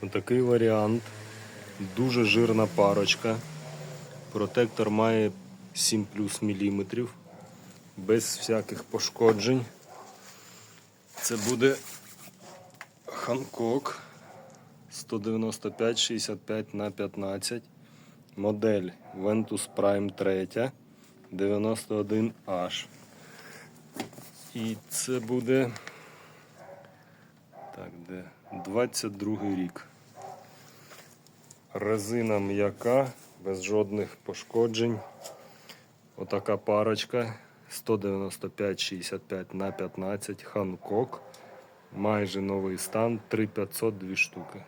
Отакий варіант. Дуже жирна парочка. Протектор має 7 плюс міліметрів. Без всяких пошкоджень. Це буде Hankook 195-65х15. Модель Ventus Prime 3 91H. І це буде 22 рік. Резина м'яка, без жодних пошкоджень. Отака парочка 195-65х15 Hankook. Майже новий стан, 3500 2 штуки.